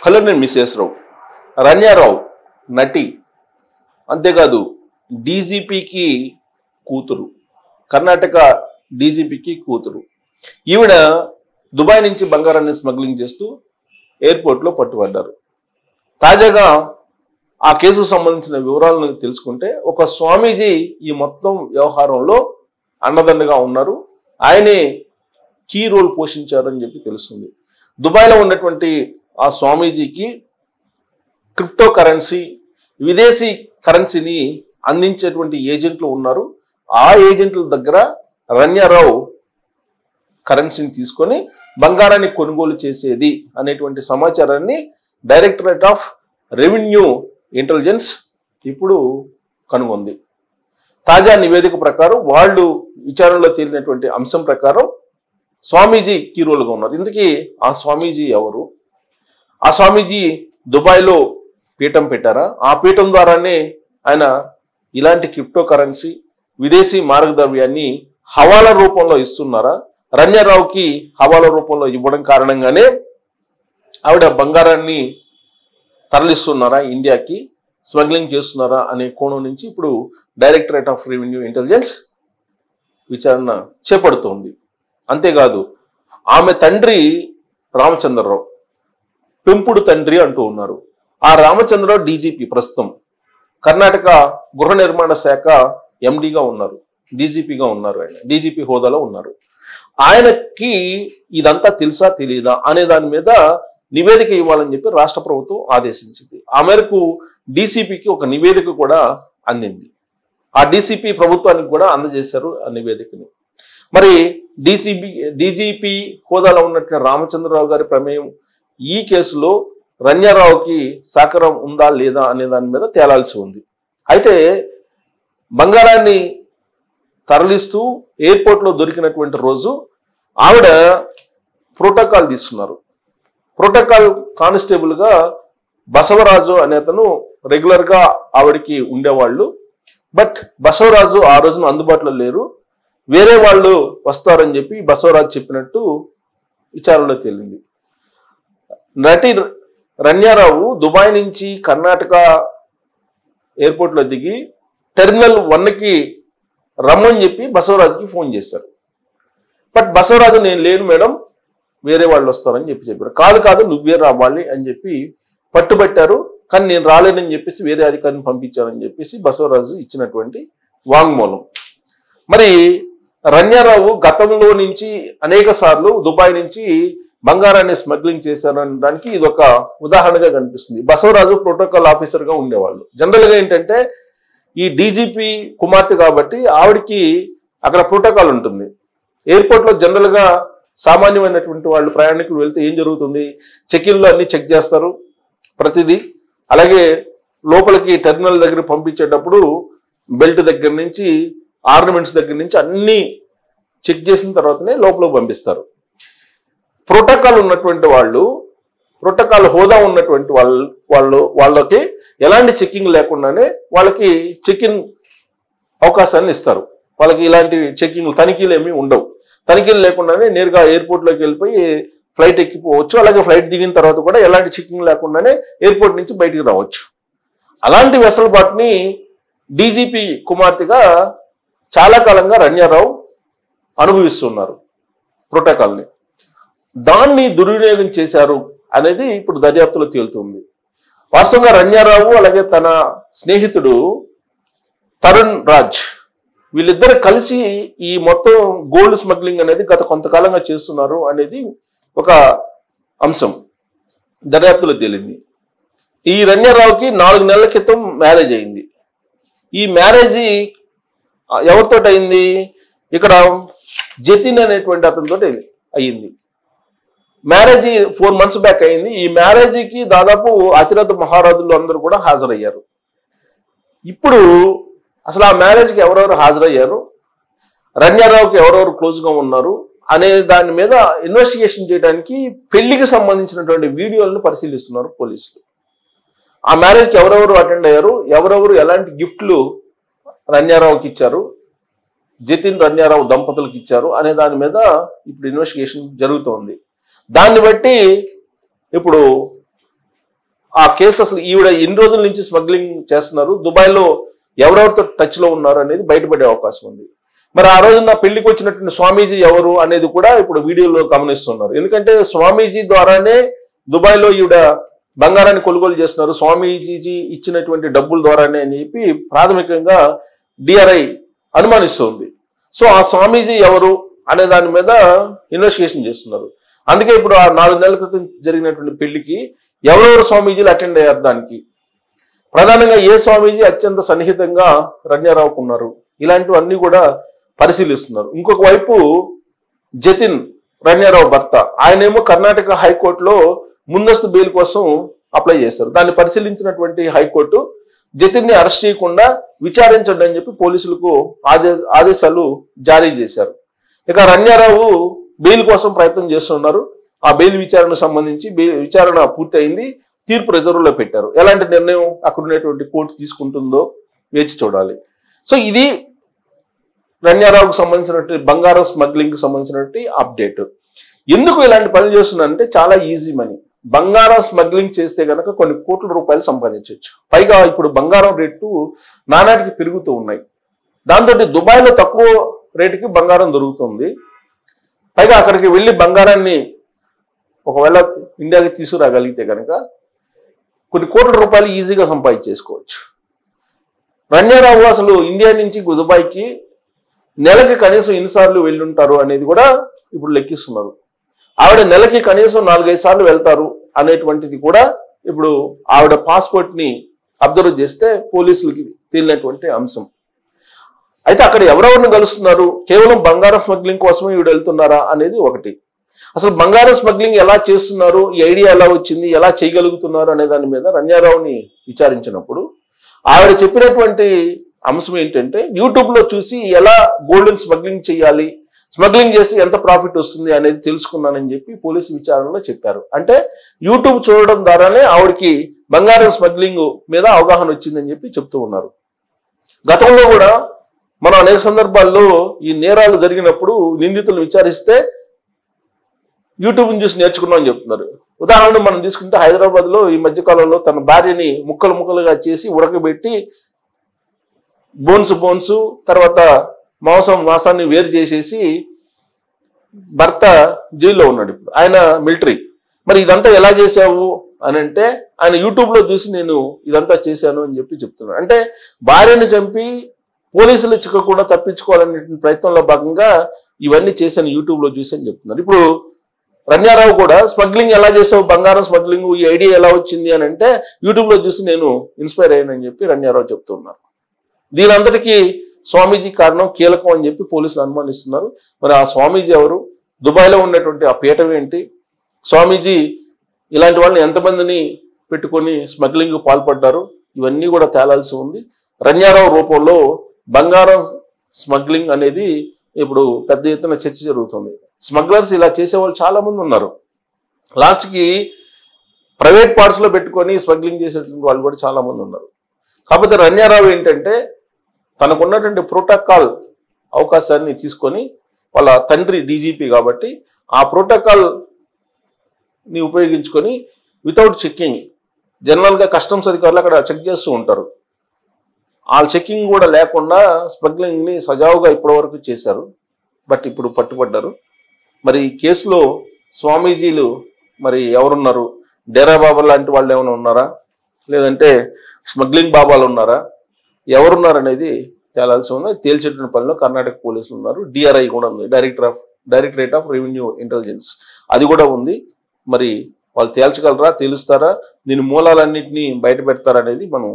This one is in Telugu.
హలో, నేను మిస్సెస్ రావు. రన్యారావు నటి, అంతేకాదు డీజీపీకి కూతురు, కర్ణాటక డీజీపీకి కూతురు. ఈవిడ దుబాయ్ నుంచి బంగారాన్ని స్మగ్లింగ్ చేస్తూ ఎయిర్పోర్ట్లో పట్టుబడ్డారు. తాజాగా ఆ కేసుకు సంబంధించిన వివరాలను తెలుసుకుంటే ఒక స్వామీజీ ఈ మొత్తం వ్యవహారంలో అండదండగా ఉన్నారు, ఆయనే కీ రోల్ పోషించారని చెప్పి తెలుస్తుంది. దుబాయ్లో ఉన్నటువంటి ఆ స్వామీజీకి క్రిప్టో కరెన్సీ, విదేశీ కరెన్సీని అందించేటువంటి ఏజెంట్లు ఉన్నారు. ఆ ఏజెంట్ల దగ్గర రన్యారావు కరెన్సీని తీసుకొని బంగారాన్ని కొనుగోలు చేసేది అనేటువంటి సమాచారాన్ని డైరెక్టరేట్ ఆఫ్ రెవెన్యూ ఇంటెలిజెన్స్ ఇప్పుడు కనుగొంది. తాజా నివేదిక ప్రకారం వాళ్ళు విచారణలో తేలినటువంటి అంశం ప్రకారం స్వామీజీ కీరోలుగా ఉన్నారు. ఇందుకీ ఆ స్వామీజీ ఎవరు? ఆ స్వామీజీ దుబాయ్లో పీఠం పెట్టారా? ఆ పీఠం ద్వారానే ఆయన ఇలాంటి క్రిప్టో కరెన్సీ, విదేశీ మార్గద్రవ్యాన్ని హవాలా రూపంలో ఇస్తున్నారా? రన్యారావుకి హవాలా రూపంలో ఇవ్వడం కారణంగానే ఆవిడ బంగారాన్ని తరలిస్తున్నారా, ఇండియాకి స్మగ్లింగ్ చేస్తున్నారా అనే కోణం నుంచి ఇప్పుడు డైరెక్టరేట్ ఆఫ్ రెవెన్యూ ఇంటెలిజెన్స్ విచారణ చేపడుతోంది. అంతేకాదు ఆమె తండ్రి రామచంద్రరావు, పెంపుడు తండ్రి అంటూ ఉన్నారు. ఆ రామచంద్రరావు డీజీపీ, ప్రస్తుతం కర్ణాటక గృహ నిర్మాణ శాఖ ఎండీగా ఉన్నారు, డీజీపీగా ఉన్నారు, ఆయన డీజీపీ హోదాలో ఉన్నారు. ఆయనకి ఇదంతా తెలుసా తెలియదా అనే దాని మీద నివేదిక ఇవ్వాలని చెప్పి రాష్ట్ర ప్రభుత్వం ఆదేశించింది. ఆ మేరకు డీసీపీకి ఒక నివేదిక కూడా అందింది. ఆ డీసీపీ ప్రభుత్వానికి కూడా అందజేశారు ఆ నివేదికని. మరి డీజీపీ హోదాలో ఉన్నట్టు రామచంద్రరావు గారి ప్రమేయం ఈ కేసులో రన్యారావుకి సహకారం ఉందా లేదా అనే దాని మీద తేలాల్సి ఉంది. అయితే బంగారాన్ని తరలిస్తూ ఎయిర్పోర్ట్లో దొరికినటువంటి రోజు ఆవిడ ప్రోటోకాల్ తీసుకున్నారు. ప్రోటోకాల్ కానిస్టేబుల్గా బసవరాజు అనే అతను రెగ్యులర్గా ఆవిడకి ఉండేవాళ్ళు. బట్ బసవరాజు ఆ రోజున అందుబాటులో లేరు, వేరే వాళ్ళు వస్తారని చెప్పి బసవరాజు చెప్పినట్టు విచారణలో తేలింది. నటి రన్యారావు దుబాయ్ నుంచి కర్ణాటక ఎయిర్పోర్ట్లో దిగి టెర్మినల్ 1కి రమ్మని చెప్పి బసవరాజుకి ఫోన్ చేశారు. బట్ బసవరాజు నేను లేను మేడం, వేరే వాళ్ళు వస్తారని చెప్పారు. కాదు నువ్వే రావాలి అని చెప్పి పట్టుబట్టారు. కానీ నేను రాలేనని చెప్పేసి వేరే అధికారిని పంపించారని చెప్పేసి బసవరాజు ఇచ్చినటువంటి వాంగ్మూలం. మరి రన్యారావు గతంలో నుంచి అనేక సార్లు దుబాయ్ నుంచి బంగారాన్ని స్మగ్లింగ్ చేశారనడానికి ఇది ఒక ఉదాహరణగా కనిపిస్తుంది. బసవరాజు ప్రోటోకాల్ ఆఫీసర్గా ఉండేవాళ్ళు. జనరల్గా ఏంటంటే ఈ డీజీపీ కుమార్తె కాబట్టి ఆవిడికి అక్కడ ప్రోటోకాల్ ఉంటుంది. ఎయిర్పోర్ట్లో జనరల్గా సామాన్యమైనటువంటి వాళ్ళు ప్రయాణికులు వెళ్తే ఏం జరుగుతుంది, చెక్-ఇన్లో అన్ని చెక్ చేస్తారు ప్రతిదీ. అలాగే లోపలికి టెర్మినల్ దగ్గర పంపించేటప్పుడు బెల్ట్ దగ్గర నుంచి ఆర్నమెంట్స్ దగ్గర నుంచి అన్ని చెక్ చేసిన తర్వాతనే లోపలికి పంపిస్తారు. ప్రోటోకాల్ ఉన్నటువంటి వాళ్ళు, ప్రోటోకాల్ హోదా ఉన్నటువంటి వాళ్ళకి ఎలాంటి చెక్కింగ్ లేకుండానే వాళ్ళకి చెక్-ఇన్ అవకాశాన్ని ఇస్తారు. వాళ్ళకి ఇలాంటి చెక్కింగ్ తనిఖీలు ఏమీ ఉండవు. తనిఖీలు లేకుండానే నేరుగా ఎయిర్పోర్ట్లోకి వెళ్ళిపోయి ఫ్లైట్ ఎక్కిపోవచ్చు. అలాగే ఫ్లైట్ దిగిన తర్వాత కూడా ఎలాంటి చెక్కింగ్ లేకుండానే ఎయిర్పోర్ట్ నుంచి బయటికి రావచ్చు. అలాంటి వెసులుబాటుని డీజీపీ కుమార్తెగా చాలా కాలంగా రన్యారావు అనుభవిస్తున్నారు ప్రోటోకాల్ని. దాన్ని దుర్వినియోగం చేశారు అనేది ఇప్పుడు దర్యాప్తులో తేలుతుంది. వాస్తవంగా రన్యారావు అలాగే తన స్నేహితుడు తరుణ్ రాజ్ వీళ్ళిద్దరు కలిసి ఈ మొత్తం గోల్డ్ స్మగ్లింగ్ అనేది గత కొంతకాలంగా చేస్తున్నారు అనేది ఒక అంశం దర్యాప్తులో తేలింది. ఈ రన్యారావుకి 4 నెలల క్రితం మ్యారేజ్ అయింది. ఈ మ్యారేజ్ ఎవరితో అయింది? ఇక్కడ జతిన్ అనేటువంటి అతనితో అయ్యింది. మ్యారేజ్ 4 months బ్యాక్ అయింది. ఈ మ్యారేజ్కి దాదాపు అతిరథ మహారాజులు అందరూ కూడా హాజరయ్యారు. ఇప్పుడు అసలు ఆ మ్యారేజ్కి ఎవరెవరు హాజరయ్యారు, రన్యారావుకి ఎవరెవరు క్లోజ్గా ఉన్నారు అనే దాని మీద ఇన్వెస్టిగేషన్ చేయడానికి పెళ్లికి సంబంధించినటువంటి వీడియోలను పరిశీలిస్తున్నారు పోలీసులు. ఆ మ్యారేజ్కి ఎవరెవరు అటెండ్ అయ్యారు, ఎవరెవరు ఎలాంటి గిఫ్ట్లు రన్యారావుకి ఇచ్చారు, జతిన్ రన్యారావు దంపతులకు ఇచ్చారు అనే దాని మీద ఇప్పుడు ఇన్వెస్టిగేషన్ జరుగుతోంది. దాన్ని బట్టి ఇప్పుడు ఆ కేసు అసలు ఈవిడ ఎన్ని రోజుల నుంచి స్మగ్లింగ్ చేస్తున్నారు, దుబాయ్లో ఎవరెవరితో టచ్లో ఉన్నారు అనేది బయటపడే అవకాశం ఉంది. మరి ఆ రోజున పెళ్లికి వచ్చినటువంటి స్వామీజీ ఎవరు అనేది కూడా ఇప్పుడు వీడియోలో గమనిస్తున్నారు. ఎందుకంటే స్వామీజీ ద్వారానే దుబాయ్లో ఈవిడ బంగారాన్ని కొనుగోలు చేస్తున్నారు, స్వామీజీ ఇచ్చినటువంటి డబ్బుల ద్వారానే అని చెప్పి ప్రాథమికంగా డిఆర్ఐ అనుమానిస్తుంది. సో ఆ స్వామీజీ ఎవరు అనే దాని మీద ఇన్వెస్టిగేషన్ చేస్తున్నారు. అందుకే ఇప్పుడు ఆ 4 నెలల క్రితం జరిగినటువంటి పెళ్లికి ఎవరెవరు స్వామీజీలు అటెండ్ అయ్యారు, దానికి ప్రధానంగా ఏ స్వామీజీ అత్యంత సన్నిహితంగా రన్యారావుకు ఉన్నారు, ఇలాంటివన్నీ కూడా పరిశీలిస్తున్నారు. ఇంకొక వైపు జతిన్ రన్యారావు భర్త, ఆయనేమో కర్ణాటక హైకోర్టులో ముందస్తు బెయిల్ కోసం అప్లై చేశారు. దాన్ని పరిశీలించినటువంటి హైకోర్టు జతిన్ ని అరెస్ట్ చేయకుండా విచారించండి అని చెప్పి పోలీసులకు ఆదేశాలు జారీ చేశారు. ఇక రన్యారావు బెయిల్ కోసం ప్రయత్నం చేస్తున్నారు. ఆ బెయిల్ విచారణకు సంబంధించి విచారణ పూర్తి అయింది, తీర్పు రిజర్వ్లో పెట్టారు. ఎలాంటి నిర్ణయం అక్కడ ఉన్నటువంటి కోర్టు తీసుకుంటుందో వేచి చూడాలి. సో ఇది రన్యారావుకు సంబంధించినటువంటి బంగారం స్మగ్లింగ్ కి సంబంధించినటువంటి అప్డేట్. ఎందుకు ఇలాంటి పనులు చేస్తున్నారంటే చాలా ఈజీ మనీ. బంగారం స్మగ్లింగ్ చేస్తే గనక కొన్ని కోట్ల రూపాయలు సంపాదించవచ్చు. పైగా ఇప్పుడు బంగారం రేటు నానాటికి పెరుగుతూ ఉన్నాయి. దాంతో దుబాయ్లో తక్కువ రేటుకి బంగారం దొరుకుతుంది. పైగా అక్కడికి వెళ్ళి బంగారాన్ని ఒకవేళ ఇండియాకి తీసుకురాగలిగితే కనుక కొన్ని కోట్ల రూపాయలు ఈజీగా సంపాదించేసుకోవచ్చు. రన్యారావు అసలు ఇండియా నుంచి దుబాయ్కి నెలకి కనీసం ఎన్నిసార్లు వెళ్ళుంటారు అనేది కూడా ఇప్పుడు లెక్కిస్తున్నారు. ఆవిడ నెలకి కనీసం 4-5 సార్లు వెళ్తారు అనేటువంటిది కూడా ఇప్పుడు ఆవిడ పాస్పోర్ట్ ని అబ్జర్వ్ చేస్తే పోలీసులకి తేలినటువంటి అంశం. అయితే అక్కడ ఎవరెవరిని కలుస్తున్నారు, కేవలం బంగారం స్మగ్లింగ్ కోసమే ఈవిడ వెళ్తున్నారా అనేది ఒకటి. అసలు బంగారం స్మగ్లింగ్ ఎలా చేస్తున్నారు, ఈ ఐడియా ఎలా వచ్చింది, ఎలా చేయగలుగుతున్నారు అనే దాని మీద రన్యారావుని విచారించినప్పుడు ఆవిడ చెప్పినటువంటి అంశం ఏంటంటే, యూట్యూబ్ లో చూసి ఎలా గోల్డ్ స్మగ్లింగ్ చేయాలి, స్మగ్లింగ్ చేసి ఎంత ప్రాఫిట్ వస్తుంది అనేది తెలుసుకున్నానని చెప్పి పోలీసు విచారణలో చెప్పారు. అంటే యూట్యూబ్ చూడడం ద్వారానే ఆవిడకి బంగారం స్మగ్లింగ్ మీద అవగాహన వచ్చిందని చెప్పి చెప్తూ ఉన్నారు. గతంలో కూడా మనం అనేక సందర్భాల్లో ఈ నేరాలు జరిగినప్పుడు నిందితులు విచారిస్తే యూట్యూబ్ని చూసి నేర్చుకున్నాం అని చెప్తున్నారు. ఉదాహరణ మనం తీసుకుంటే హైదరాబాద్ లో ఈ మధ్యకాలంలో తన భార్యని ముక్కలుగా చేసి ఉడకబెట్టి బోన్స్ తర్వాత మాంసాన్ని వేరు చేసేసి భర్త జైల్లో ఉన్నాడు. ఇప్పుడు ఆయన మిలిటరీ. మరి ఇదంతా ఎలా చేశావు అని అంటే ఆయన యూట్యూబ్ లో చూసి నేను ఇదంతా చేశాను అని చెప్పి చెప్తున్నాడు. అంటే భార్యను చంపి పోలీసులు చిక్కకుండా తప్పించుకోవాలనే ప్రయత్నంలో భాగంగా ఇవన్నీ చేశాను యూట్యూబ్ లో చూసి అని చెప్తున్నారు. ఇప్పుడు రన్యారావు కూడా స్మగ్లింగ్ ఎలా చేసావు, బంగారం స్మగ్లింగ్ ఈ ఐడియా ఎలా వచ్చింది అని అంటే యూట్యూబ్ లో చూసి నేను ఇన్స్పైర్ అయ్యానని చెప్పి రన్యారావు చెప్తున్నారు. దీనంతటికీ స్వామీజీ కారణం కీలకం అని చెప్పి పోలీసులు అనుమానిస్తున్నారు. మరి ఆ స్వామీజీ ఎవరు, దుబాయ్లో ఉన్నటువంటి ఆ పీఠం ఏంటి, స్వామీజీ ఇలాంటి వాళ్ళని ఎంతమందిని పెట్టుకొని స్మగ్లింగ్ పాల్పడ్డారు, ఇవన్నీ కూడా తేలాల్సి ఉంది. రన్యారావు రూపంలో బంగారం స్మగ్లింగ్ అనేది ఇప్పుడు పెద్ద ఎత్తున చర్చ జరుగుతుంది. స్మగ్లర్స్ ఇలా చేసేవాళ్ళు చాలా మంది ఉన్నారు. లాస్ట్కి ప్రైవేట్ పార్ట్స్ లో పెట్టుకొని స్మగ్లింగ్ చేసేటువంటి వాళ్ళు కూడా చాలా మంది ఉన్నారు. కాకపోతే రన్యారావు ఏంటంటే తనకున్నటువంటి ప్రోటోకాల్ అవకాశాన్ని తీసుకొని, వాళ్ళ తండ్రి డీజీపీ కాబట్టి ఆ ప్రోటోకాల్ ని ఉపయోగించుకొని వితౌట్ చెక్కింగ్, జనరల్గా కస్టమ్స్ అధికారులు అక్కడ చెక్ చేస్తూ ఉంటారు, ఆ చెక్కింగ్ కూడా లేకుండా స్మగ్లింగ్ ని సజావుగా ఇప్పటివరకు చేశారు. బట్ ఇప్పుడు పట్టుబడ్డారు. మరి ఈ కేసులో స్వామీజీలు మరి ఎవరున్నారు, డేరా బాబా లాంటి వాళ్ళు ఏమైనా ఉన్నారా, లేదంటే స్మగ్లింగ్ బాబాలు ఉన్నారా, ఎవరున్నారు అనేది తేలాల్సి ఉంది. తేల్చేటువంటి పనిలో కర్ణాటక పోలీసులు ఉన్నారు, డిఆర్ఐ కూడా ఉంది, డైరెక్టరేట్ ఆఫ్ రెవెన్యూ ఇంటెలిజెన్స్ అది కూడా ఉంది. మరి వాళ్ళు తేల్చగలరా, తెలుస్తారా, దీని మూలాలన్నింటినీ బయట పెడతారా అనేది మనం